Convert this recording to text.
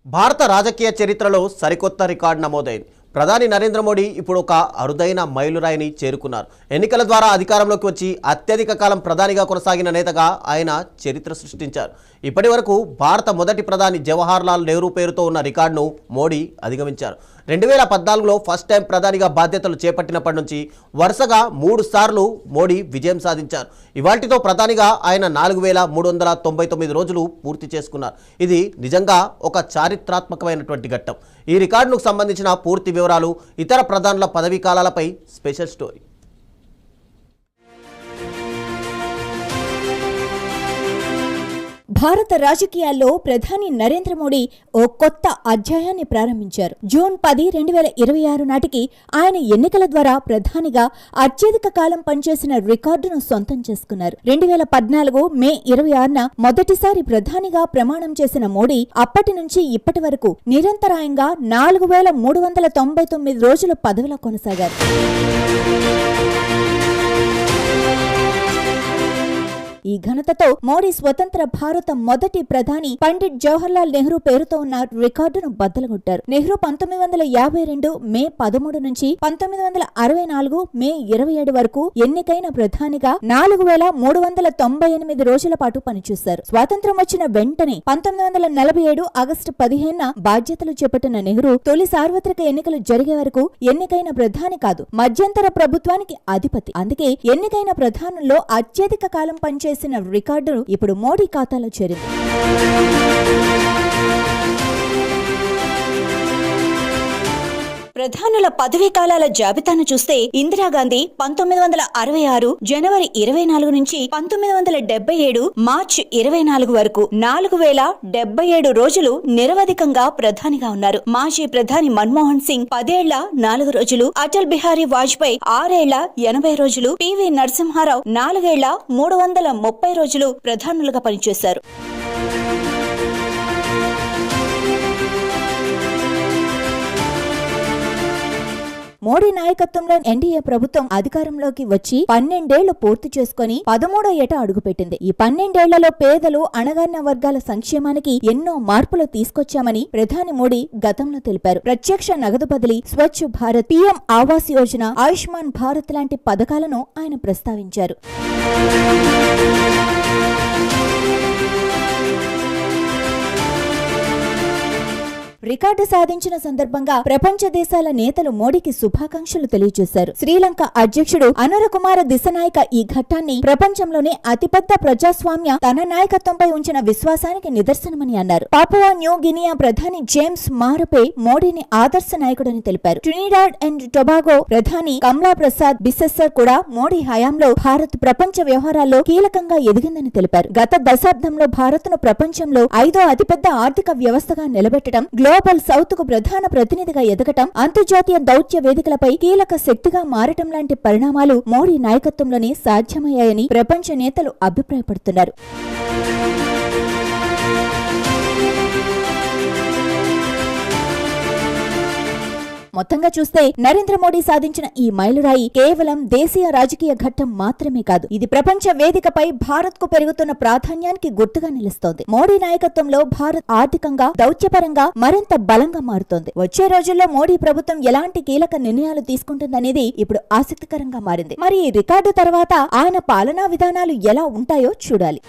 భారత రాజకీయ చరిత్రలో సరికొత్త రికార్డు నమోదైంది. ప్రధాని నరేంద్ర మోడీ ఇప్పుడు ఒక అరుదైన మైలురాయిని చేరుకున్నారు. ఎన్నికల ద్వారా అధికారంలోకి వచ్చి అత్యధిక కాలం ప్రధానిగా కొనసాగిన నేతగా ఆయన చరిత్ర సృష్టించారు. ఇప్పటివరకు భారత మొదటి ప్రధాని జవహర్లాల్ నెహ్రూ పేరుతో ఉన్న రికార్డును మోడీ అధిగమించారు. 2014లో ఫస్ట్ టైం ప్రధానిగా బాధ్యతలు చేపట్టినప్పటి నుంచి వరుసగా 3 సార్లు మోడీ విజయం సాధించారు. ఇవాల్టితో ప్రధానిగా ఆయన 4399 రోజులు పూర్తి చేసుకున్నారు. ఇది నిజంగా ఒక చారిత్రాత్మకమైనటువంటి ఘట్టం. ఈ రికార్డుకు సంబంధించిన పూర్తి వివరాలు, ఇతర ప్రధానుల పదవీ కాలాలపై స్పెషల్ స్టోరీ. భారత రాజకీయాల్లో ప్రధాని నరేంద్ర మోడీ ఓ కొత్త అధ్యాయాన్ని ప్రారంభించారు. జూన్ 10, 2026 నాటికి ఆయన ఎన్నికల ద్వారా ప్రధానిగా అత్యధిక కాలం పనిచేసిన రికార్డును సొంతం చేసుకున్నారు. 2014 మే 26న మొదటిసారి ప్రధానిగా ప్రమాణం చేసిన మోడీ అప్పటి నుంచి ఇప్పటి వరకు నిరంతరాయంగా 4399 రోజుల పదవిలో కొనసాగారు. ఈ ఘనతతో మోడీ స్వతంత్ర భారత మొదటి ప్రధాని పండిట్ జవహర్లాల్ నెహ్రూ పేరుతో ఉన్న రికార్డును బద్దలుగొట్టారు. నెహ్రూ 1952 మే 13 నుంచి 1964 మే 27 వరకు ఎన్నికైన ప్రధానిగా 4398 రోజుల పాటు పనిచేశారు. స్వాతంత్ర్యం వచ్చిన వెంటనే 1947 ఆగస్టు 15న బాధ్యతలు చేపట్టిన నెహ్రూ తొలి సార్వత్రిక ఎన్నికలు జరిగే వరకు ఎన్నికైన ప్రధాని కాదు, మధ్యంతర ప్రభుత్వానికి అధిపతి. అందుకే ఎన్నికైన ప్రధానుల్లో అత్యధిక కాలం పనిచేసిన రికార్డు ఇప్పుడు మోడీ ఖాతాలో చేరింది. ప్రధానుల పదవీ కాలాల జాబితాను చూస్తే ఇందిరాగాంధీ 1966 జనవరి 24 నుంచి 1977 మార్చి 24 వరకు 4077 రోజులు నిరవధికంగా ప్రధానిగా ఉన్నారు. మాజీ ప్రధాని మన్మోహన్ సింగ్ 10 ఏళ్ల 4 రోజులు, అటల్ బిహారీ వాజ్పేయి 6 ఏళ్ల 80 రోజులు, పివి నరసింహారావు 4 ఏళ్ల 330 రోజులు ప్రధానులుగా పనిచేశారు. మోడీ నాయకత్వంలో ఎన్డీఏ ప్రభుత్వం అధికారంలోకి వచ్చి 12 ఏళ్లు పూర్తి చేసుకుని 13వ ఏట అడుగుపెట్టింది. ఈ 12 ఏళ్లలో పేదలు, అణగారిన వర్గాల సంక్షేమానికి ఎన్నో మార్పులు తీసుకొచ్చామని ప్రధాని మోడీ గతంలో తెలిపారు. ప్రత్యక్ష నగదు బదిలీ, స్వచ్ఛ భారత్, పీఎం ఆవాస్ యోజన, ఆయుష్మాన్ భారత్ లాంటి పథకాలను ఆయన ప్రస్తావించారు. రికార్డు సాధించిన సందర్భంగా ప్రపంచ దేశాల నేతలు మోడీకి శుభాకాంక్షలు తెలియజేశారు. శ్రీలంక అధ్యక్షుడు అనురకుమార దిశనాయక ఈ ఘట్టాన్ని ప్రపంచంలోనే అతిపెద్ద ప్రజాస్వామ్య తన నాయకత్వంపై ఉంచిన విశ్వాసానికి నిదర్శనమని అన్నారు. పాపువా న్యూ గినియా ప్రధాని జేమ్స్ మారపే మోడీని ఆదర్శ నాయకుడని తెలిపారు. ట్రినిడాడ్ అండ్ టొబాగో ప్రధాని కమలా ప్రసాద్ బిసెస్సర్ కూడా మోడీ హయాంలో భారత్ ప్రపంచ వ్యవహారాల్లో కీలకంగా ఎదిగిందని తెలిపారు. గత దశాబ్దంలో భారత్ను ప్రపంచంలో 5వ అతిపెద్ద ఆర్థిక వ్యవస్థగా నిలబెట్టడం, గ్లోబల్ సౌత్ కు ప్రధాన ప్రతినిధిగా ఎదగటం, అంతర్జాతీయ దౌత్య వేదికలపై కీలక శక్తిగా మారటం లాంటి పరిణామాలు మోడీ నాయకత్వంలోనే సాధ్యమయ్యాయని ప్రపంచ నేతలు అభిప్రాయపడుతున్నారు. మొత్తంగా చూస్తే నరేంద్ర మోడీ సాధించిన ఈ మైలురాయి కేవలం దేశీయ రాజకీయ ఘట్టం మాత్రమే కాదు, ఇది ప్రపంచ వేదికపై భారత్ కు పెరుగుతున్న ప్రాధాన్యానికి గుర్తుగా నిలుస్తోంది. మోడీ నాయకత్వంలో భారత్ ఆర్థికంగా, దౌత్యపరంగా మరింత బలంగా మారుతోంది. వచ్చే రోజుల్లో మోడీ ప్రభుత్వం ఎలాంటి కీలక నిర్ణయాలు తీసుకుంటుందనేది ఇప్పుడు ఆసక్తికరంగా మారింది. మరి ఈ రికార్డు తర్వాత ఆయన పాలనా విధానాలు ఎలా ఉంటాయో చూడాలి.